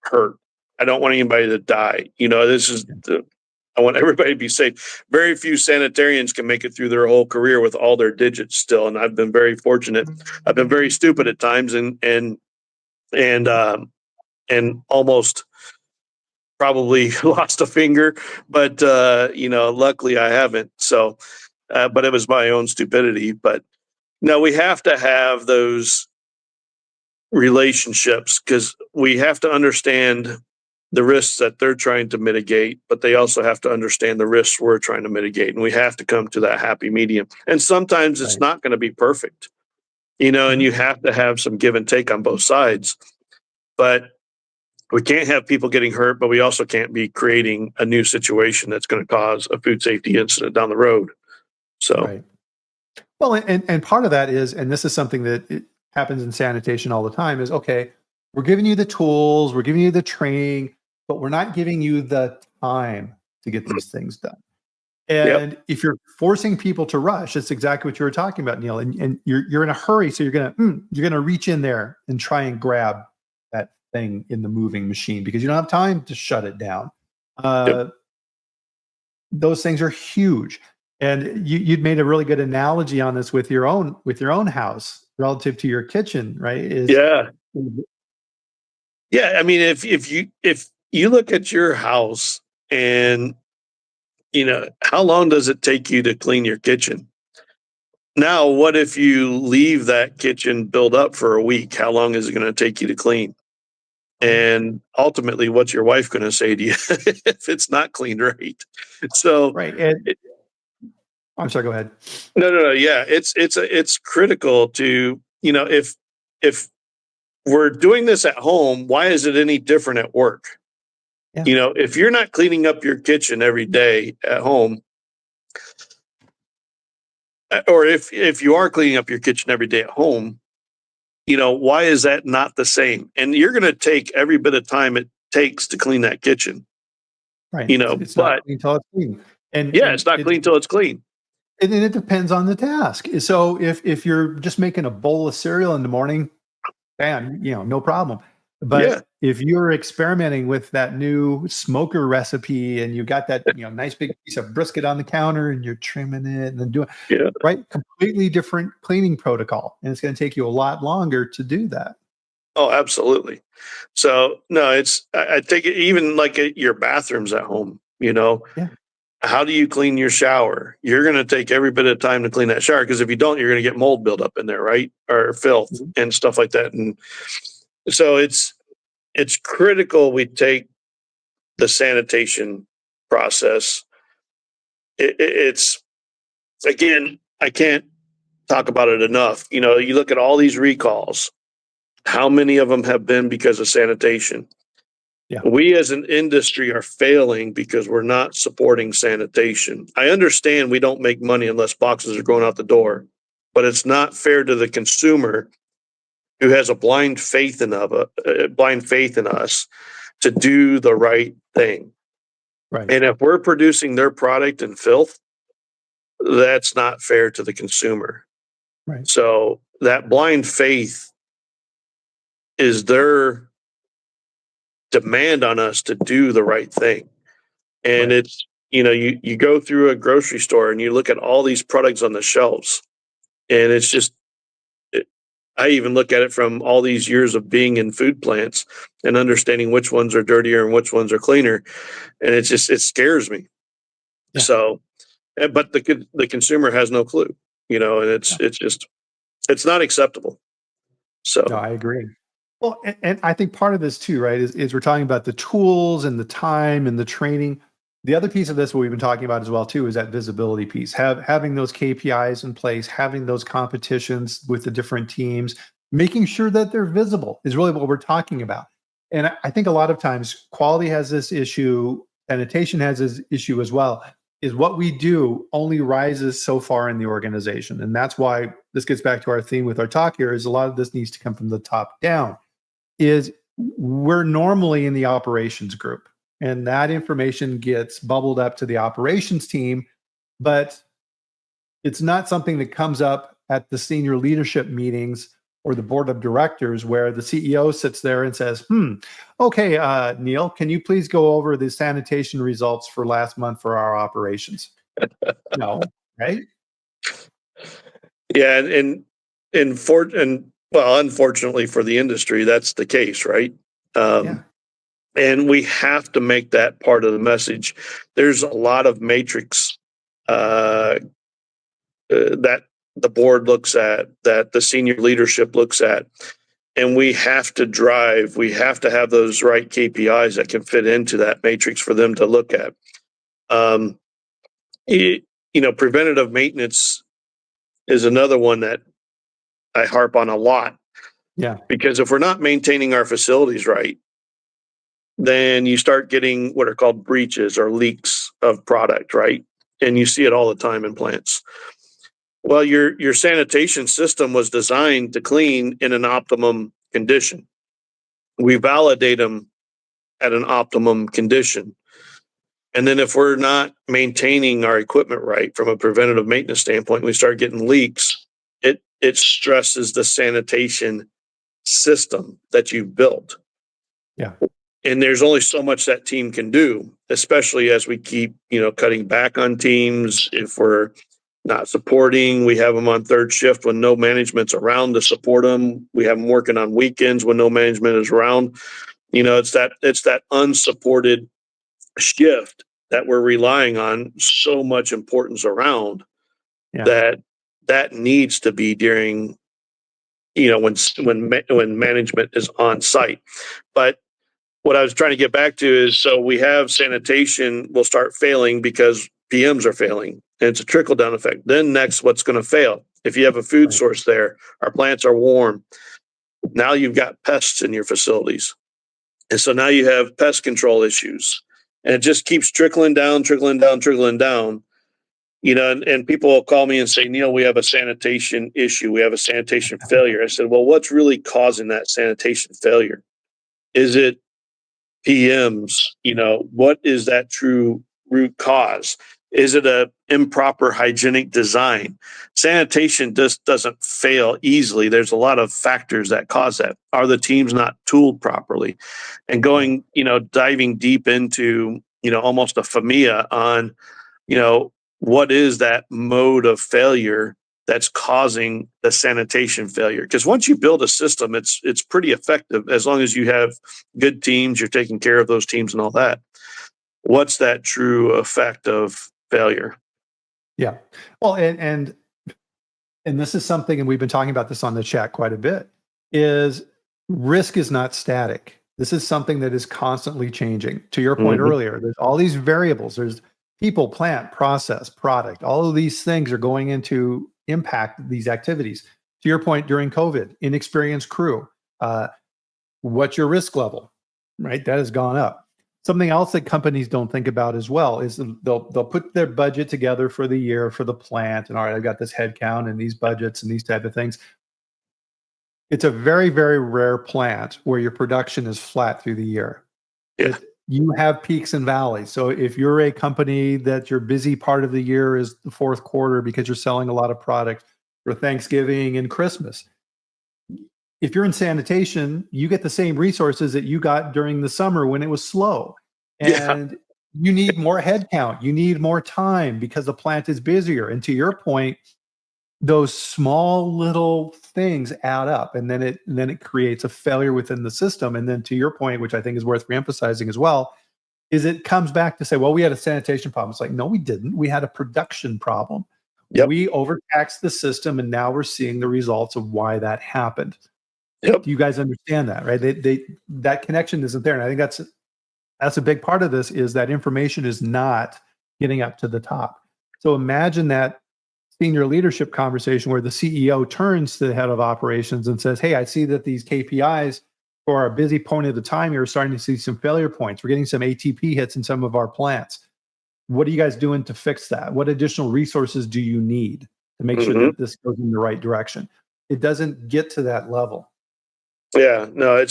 hurt. I don't want anybody to die. I want everybody to be safe. Very few sanitarians can make it through their whole career with all their digits still. And I've been very fortunate. I've been very stupid at times and almost probably lost a finger, but luckily I haven't. So, but it was my own stupidity. But no, we have to have those relationships, because we have to understand the risks that they're trying to mitigate, but they also have to understand the risks we're trying to mitigate. And we have to come to that happy medium. And sometimes it's not going to be perfect, and you have to have some give and take on both sides. But we can't have people getting hurt, but we also can't be creating a new situation that's going to cause a food safety incident down the road. So, Right. Well, and part of that is, and this is something that it happens in sanitation all the time, is okay, we're giving you the tools, we're giving you the training, but we're not giving you the time to get these things done. yep, And if you're forcing people to rush, it's exactly what you were talking about, Neil. And you're in a hurry, so you're gonna reach in there and try and grab that thing in the moving machine because you don't have time to shut it down. yep, Those things are huge. And you'd made a really good analogy on this with your own house relative to your kitchen, right? yeah, yeah. I mean, if you look at your house and how long does it take you to clean your kitchen? Now, what if you leave that kitchen build up for a week? How long is it going to take you to clean? And ultimately, what's your wife going to say to you if it's not cleaned right? So, right. And it, I'm sorry, go ahead. no. Yeah, it's critical to if we're doing this at home, why is it any different at work? Yeah. If you're not cleaning up your kitchen every day at home, or if you are cleaning up your kitchen every day at home, why is that not the same? And you're going to take every bit of time it takes to clean that kitchen, Right. It's not but clean until it's clean. And yeah, and it's not it clean till it's clean. and then it depends on the task. So if you're just making a bowl of cereal in the morning, bam, no problem. Yeah, But if you're experimenting with that new smoker recipe and you got that, nice big piece of brisket on the counter and you're trimming it and then doing yeah. right, completely different cleaning protocol. And it's going to take you a lot longer to do that. Oh, absolutely. So no, I take it even like at your bathrooms at home. Yeah. How do you clean your shower? You're going to take every bit of time to clean that shower, because if you don't, you're going to get mold buildup in there, right? Or filth Mhm. and stuff like that. And so it's critical we take the sanitation process. It's again, I can't talk about it enough. You look at all these recalls. How many of them have been because of sanitation? Yeah. We as an industry are failing because we're not supporting sanitation. I understand we don't make money unless boxes are going out the door, but it's not fair to the consumer who has a blind faith in us to do the right thing. Right. And if we're producing their product in filth, that's not fair to the consumer. Right. So that blind faith is their demand on us to do the right thing. And Right. it's, you go through a grocery store and you look at all these products on the shelves, and it's just, I even look at it from all these years of being in food plants and understanding which ones are dirtier and which ones are cleaner. And it scares me. Yeah. So, but the consumer has no clue, and Yeah. it's not acceptable. No, So, I agree. Well, and I think part of this too, right, is we're talking about the tools and the time and the training. The other piece of this, what we've been talking about as well too, is that visibility piece. Having those KPIs in place, having those competitions with the different teams, making sure that they're visible is really what we're talking about. And I think a lot of times quality has this issue, sanitation has this issue as well. Is what we do only rises so far in the organization, and that's why this gets back to our theme with our talk here. Is a lot of this needs to come from the top down is we're normally in the operations group. and that information gets bubbled up to the operations team, but it's not something that comes up at the senior leadership meetings or the board of directors where the CEO sits there and says, okay, Neil, can you please go over the sanitation results for last month for our operations? No, right? Yeah, unfortunately for the industry, that's the case, right? Yeah. And we have to make that part of the message. There's a lot of matrix that the board looks at, that the senior leadership looks at, and we have to have those right KPIs that can fit into that matrix for them to look at. Um, Preventative maintenance is another one that I harp on a lot. Yeah. Because if we're not maintaining our facilities right, then you start getting what are called breaches or leaks of product, right? And you see it all the time in plants. Well, your sanitation system was designed to clean in an optimum condition. We validate them at an optimum condition. And then if we're not maintaining our equipment right from a preventative maintenance standpoint, we start getting leaks, it stresses the sanitation system that you've built. Yeah. And there's only so much that team can do, especially as we keep, cutting back on teams. If we're not supporting, we have them on third shift when no management's around to support them. We have them working on weekends when no management is around. It's that unsupported shift that we're relying on so much importance around. Yeah. That needs to be during, when management is on site. But what I was trying to get back to is, so we have sanitation will start failing because PMs are failing, and it's a trickle down effect. Then next, what's going to fail? If you have a food source there, our plants are warm. Now you've got pests in your facilities. And so now you have pest control issues, and it just keeps trickling down, trickling down, trickling down. And people will call me and say, Neil, we have a sanitation issue. We have a sanitation failure. I said, well, what's really causing that sanitation failure? Is it PMs? What is that true root cause? Is it a improper hygienic design? Sanitation just doesn't fail easily. There's a lot of factors that cause that. Are the teams not tooled properly? And going, diving deep into, almost a FMEA on, what is that mode of failure that's causing the sanitation failure? Because once you build a system, it's pretty effective as long as you have good teams, you're taking care of those teams and all that. What's that true effect of failure? Yeah. Well, and this is something, and we've been talking about this on the chat quite a bit, is risk is not static. This is something that is constantly changing. To your point earlier, there's all these variables. There's people, plant, process, product. All of these things are going into impact these activities. To your point, during COVID, inexperienced crew. What's your risk level? Right? That has gone up. Something else that companies don't think about as well is they'll put their budget together for the year for the plant, and all right, I've got this head count and these budgets and these type of things. It's a very, very rare plant where your production is flat through the year. Yeah. You have peaks and valleys. So if you're a company that your busy part of the year is the fourth quarter because you're selling a lot of product for Thanksgiving and Christmas, if you're in sanitation, you get the same resources that you got during the summer when it was slow. And you need more headcount. You need more time because the plant is busier. And to your point, those small little things add up, and then it creates a failure within the system. And then to your point, which I think is worth reemphasizing as well, is it comes back to say, well, we had a sanitation problem. It's like, no, we didn't. We had a production problem. Yep. We overtaxed the system, and now we're seeing the results of why that happened. Yep. Do you guys understand that, right? That connection isn't there. And I think that's a big part of this, is that information is not getting up to the top. So imagine that senior leadership conversation where the CEO turns to the head of operations and says, hey, I see that these KPIs for our busy point of the time, you're starting to see some failure points. We're getting some ATP hits in some of our plants. What are you guys doing to fix that? What additional resources do you need to make sure that this goes in the right direction? It doesn't get to that level. Yeah, no,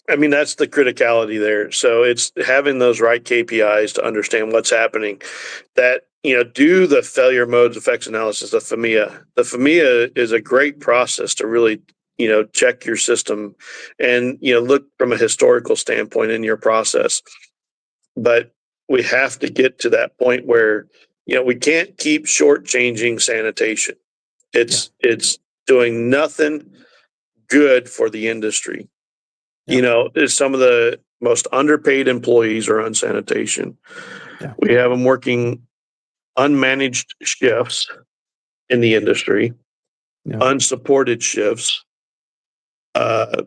I mean, that's the criticality there. So it's having those right KPIs to understand what's happening. That, do the failure modes effects analysis, the FMEA. The FMEA is a great process to really, check your system and, look from a historical standpoint in your process. But we have to get to that point where, we can't keep shortchanging sanitation. Yeah. It's doing nothing good for the industry. Yeah. Some of the most underpaid employees are on sanitation. Yeah. We have them working unmanaged shifts in the industry, Yeah. unsupported shifts, uh,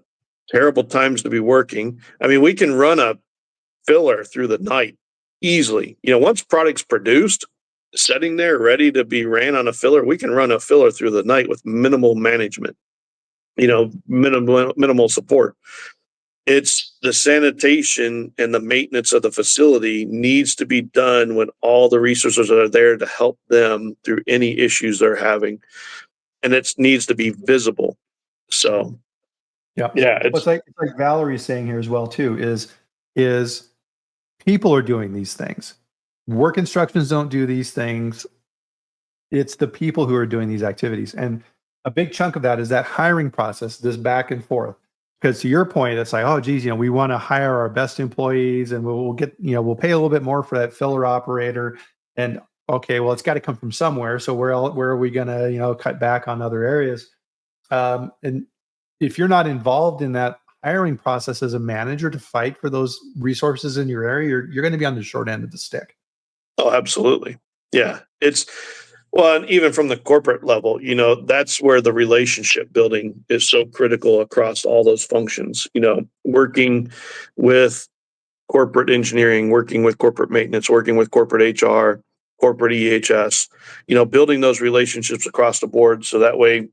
terrible times to be working. I mean, we can run a filler through the night easily. Once product's produced, sitting there ready to be ran on a filler, we can run a filler through the night with minimal management, minimal support. It's the sanitation and the maintenance of the facility needs to be done when all the resources are there to help them through any issues they're having. And it needs to be visible. So Yeah. yeah, Well, it's like Valerie's saying here as well too, is people are doing these things. Work instructions don't do these things. It's the people who are doing these activities. And a big chunk of that is that hiring process, this back and forth. Because to your point, it's like, oh, geez, we want to hire our best employees and we'll get, we'll pay a little bit more for that filler operator. And okay, well, it's got to come from somewhere. So where are we going to, cut back on other areas? And if you're not involved in that hiring process as a manager to fight for those resources in your area, you're going to be on the short end of the stick. Oh, absolutely. Yeah. And even from the corporate level, that's where the relationship building is so critical across all those functions, working with corporate engineering, working with corporate maintenance, working with corporate HR, corporate EHS, building those relationships across the board. So that way,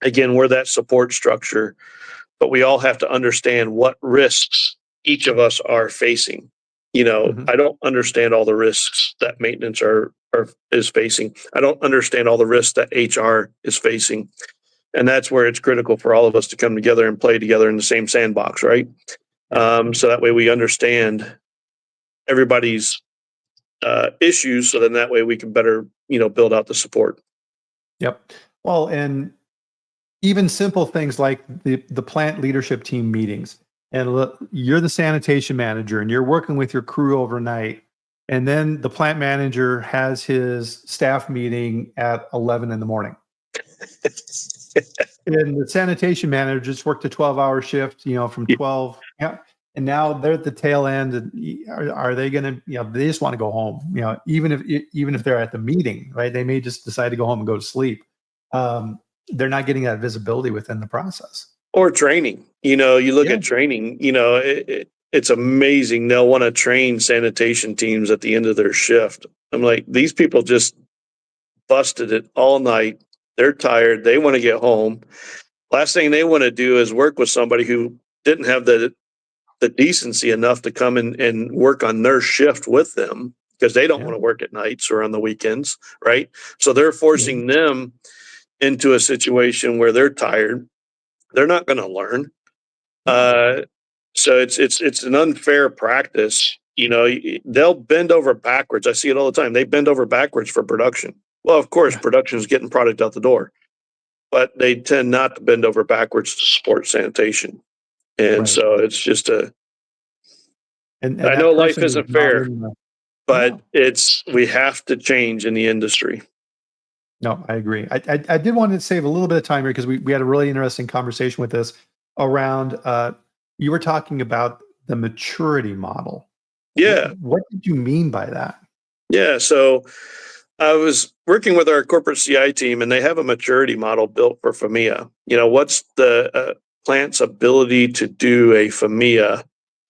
again, we're that support structure, but we all have to understand what risks each of us are facing. Mhm. I don't understand all the risks that maintenance is facing. I don't understand all the risks that HR is facing. And that's where it's critical for all of us to come together and play together in the same sandbox, right? Yeah. So that way we understand everybody's issues. So then that way we can better, build out the support. Yep. Well, and even simple things like the plant leadership team meetings. And look, you're the sanitation manager and you're working with your crew overnight. And then the plant manager has his staff meeting at 11 in the morning. And the sanitation manager just worked a 12-hour shift, from 12. Yeah. And now they're at the tail end. And are they going to, they just want to go home, even if they're at the meeting, right? They may just decide to go home and go to sleep. They're not getting that visibility within the process. Or training. You look Yeah. at training, it's amazing. They'll want to train sanitation teams at the end of their shift. I'm like, these people just busted it all night. They're tired. They want to get home. Last thing they want to do is work with somebody who didn't have the decency enough to come in and work on their shift with them because they don't Yeah. want to work at nights or on the weekends, right? So they're Yeah. forcing them into a situation where they're tired. They're not going to learn. Uh, so it's an unfair practice. They'll bend over backwards. I see it all the time. They bend over backwards for production. Well, of course, Yeah. production is getting product out the door, but they tend not to bend over backwards to support sanitation. And Right. so it's just And I that know life person is isn't not fair, in the, but no. we have to change in the industry. No, I agree. I did want to save a little bit of time here because we had a really interesting conversation with this around you were talking about the maturity model. Yeah. What did you mean by that? Yeah. So I was working with our corporate CI team, and they have a maturity model built for FMEA. What's the plant's ability to do a FMEA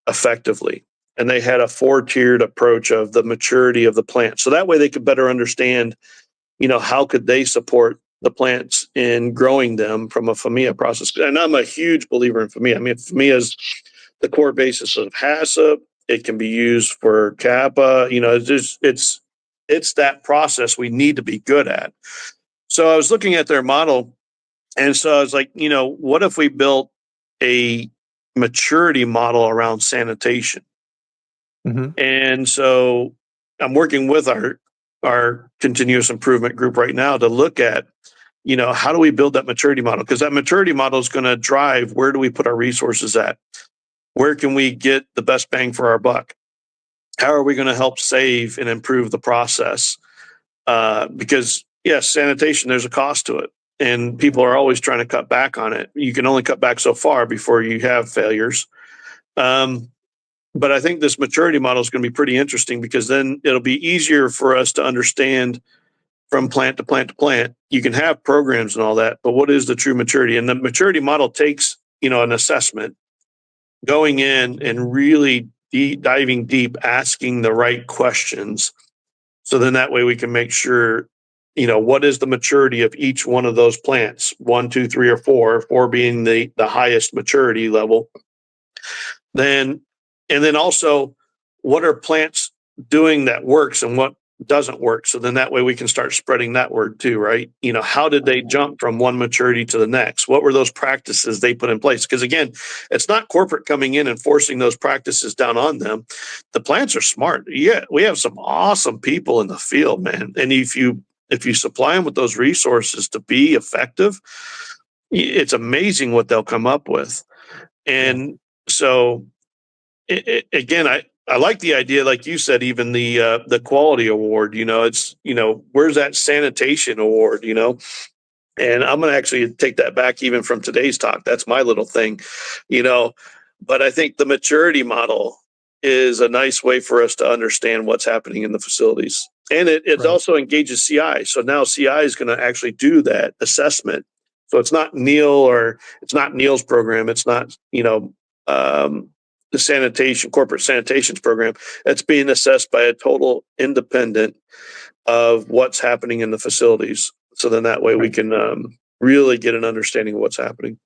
effectively? And they had a 4-tiered approach of the maturity of the plant. So that way they could better understand, how could they support the plants in growing them from a FMEA process. And I'm a huge believer in FMEA. I mean, FMEA is the core basis of HACCP. It can be used for Kappa. It's that process we need to be good at. So I was looking at their model, and so I was like, what if we built a maturity model around sanitation. Mm-hmm. And so I'm working with our continuous improvement group right now to look at, how do we build that maturity model? Because that maturity model is going to drive where do we put our resources at? Where can we get the best bang for our buck? How are we going to help save and improve the process? Because yes, sanitation, there's a cost to it, and people are always trying to cut back on it. You can only cut back so far before you have failures. But I think this maturity model is going to be pretty interesting because then it'll be easier for us to understand from plant to plant to plant. You can have programs and all that, but what is the true maturity? And the maturity model takes, an assessment, going in and really diving deep, asking the right questions. So then that way we can make sure, what is the maturity of each one of those plants? 1, 2, 3, or 4, 4 being the highest maturity level. And then also, what are plants doing that works and what doesn't work? So then that way we can start spreading that word too, right? How did they jump from one maturity to the next? What were those practices they put in place? Because again, it's not corporate coming in and forcing those practices down on them. The plants are smart. Yeah, we have some awesome people in the field, man. And if you supply them with those resources to be effective, it's amazing what they'll come up with. And so again, I like the idea, like you said, even the quality award. It's where's that sanitation award? And I'm going to actually take that back even from today's talk. That's my little thing, But I think the maturity model is a nice way for us to understand what's happening in the facilities, and it Right. also engages CI. So now CI is going to actually do that assessment. So it's not it's not Neil's program. It's not the sanitation corporate sanitation's program. That's being assessed by a total independent of what's happening in the facilities. So then that way we can really get an understanding of what's happening.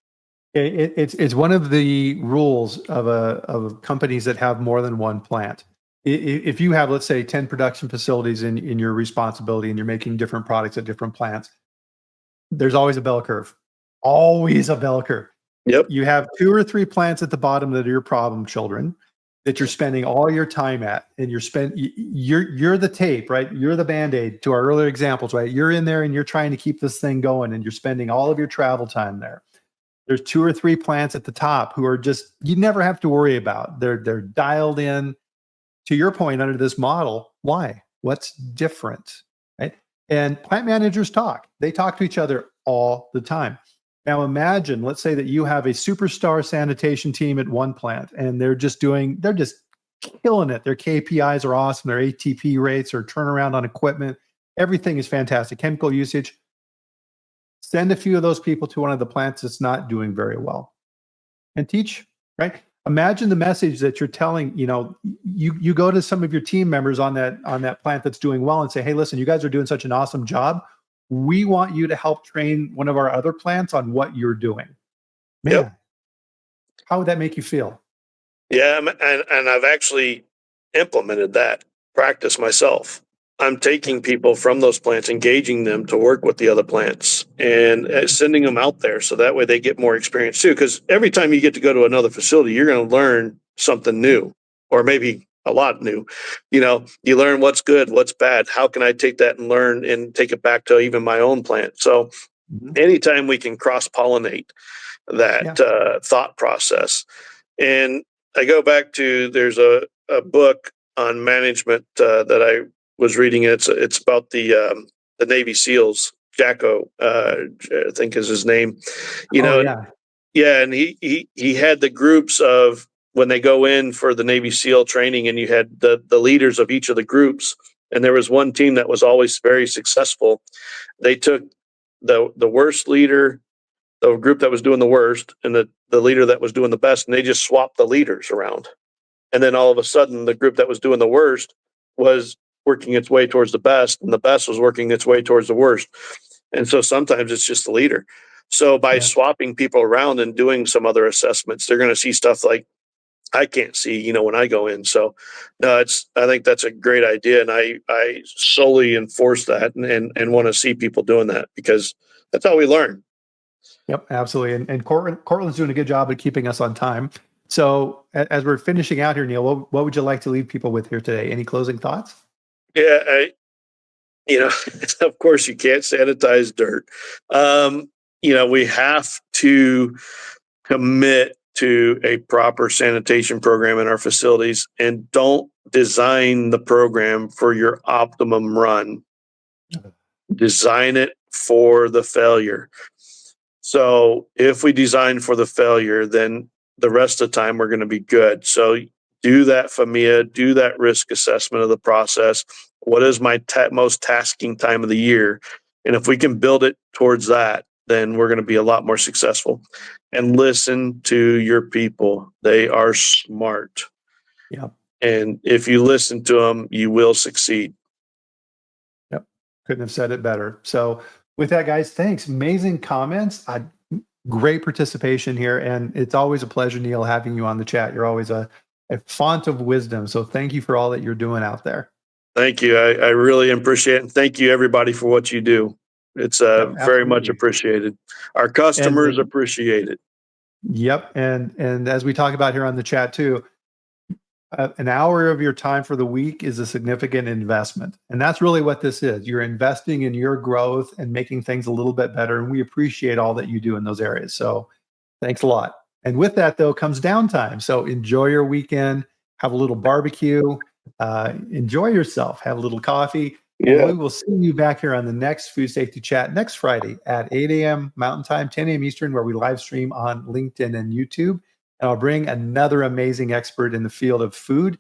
It's one of the rules of companies that have more than one plant. If you have, let's say, 10 production facilities in your responsibility and you're making different products at different plants, there's always a bell curve. Always a bell curve. Yep. You have 2 or 3 plants at the bottom that are your problem children that you're spending all your time at, and you're the tape, right? You're the Band-Aid to our earlier examples, right? You're in there and you're trying to keep this thing going, and you're spending all of your travel time there. There's 2 or 3 plants at the top who are just, you never have to worry about. They're dialed in. To your point, under this model, why? What's different, right? And plant managers talk. They talk to each other all the time. Now imagine, let's say that you have a superstar sanitation team at one plant, and they're just killing it. Their KPIs are awesome. Their ATP rates or turnaround on equipment, everything is fantastic. Chemical usage. Send a few of those people to one of the plants that's not doing very well and teach, right? Imagine the message that you're telling, you go to some of your team members on that plant that's doing well and say, hey, listen, you guys are doing such an awesome job. We want you to help train one of our other plants on what you're doing. Man, Yep. How would that make you feel? Yeah, and I've actually implemented that practice myself. I'm taking people from those plants, engaging them to work with the other plants, and sending them out there so that way they get more experience too. Because every time you get to go to another facility, you're going to learn something new, or maybe a lot new. You learn what's good, what's bad. How can I take that and learn and take it back to even my own plant? So anytime we can cross pollinate that thought process. And I go back to, there's a book on management that I was reading. It's about the Navy SEALs. Jacko, I think is his name. Yeah, and he had the groups of when they go in for the Navy SEAL training, and you had the leaders of each of the groups, and there was one team that was always very successful. They took the worst leader, the group that was doing the worst, and the leader that was doing the best, and they just swapped the leaders around. And then all of a sudden, the group that was doing the worst was working its way towards the best, and the best was working its way towards the worst. And so sometimes it's just the leader. So by swapping people around and doing some other assessments, they're going to see stuff like I can't see, when I go in. So no, I think that's a great idea. And I solely enforce that and want to see people doing that because that's how we learn. Yep, absolutely. And Cortland's doing a good job of keeping us on time. So as we're finishing out here, Neil, what would you like to leave people with here today? Any closing thoughts? Yeah, of course you can't sanitize dirt. We have to commit to a proper sanitation program in our facilities and don't design the program for your optimum run. Design it for the failure. So if we design for the failure, then the rest of the time we're going to be good. So do that FMEA, do that risk assessment of the process. What is my most tasking time of the year? And if we can build it towards that, then we're going to be a lot more successful. And listen to your people. They are smart. Yep. And if you listen to them, you will succeed. Yep. Couldn't have said it better. So with that, guys, thanks. Amazing comments. Great participation here. And it's always a pleasure, Neil, having you on the chat. You're always a font of wisdom. So thank you for all that you're doing out there. Thank you. I really appreciate it. And thank you, everybody, for what you do. It's Yep, very much absolutely. appreciated. Our customers appreciate it. Yep. And as we talk about here on the chat too, an hour of your time for the week is a significant investment. And that's really what this is. You're investing in your growth and making things a little bit better. And we appreciate all that you do in those areas. So thanks a lot. And with that, though, comes downtime. So enjoy your weekend, have a little barbecue, enjoy yourself, have a little coffee. And we will see you back here on the next Food Safety Chat next Friday at 8 a.m. Mountain Time, 10 a.m. Eastern, where we live stream on LinkedIn and YouTube. And I'll bring another amazing expert in the field of food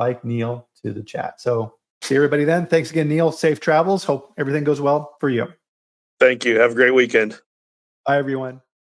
like Neil to the chat. So see everybody then. Thanks again, Neil. Safe travels. Hope everything goes well for you. Thank you. Have a great weekend. Bye, everyone.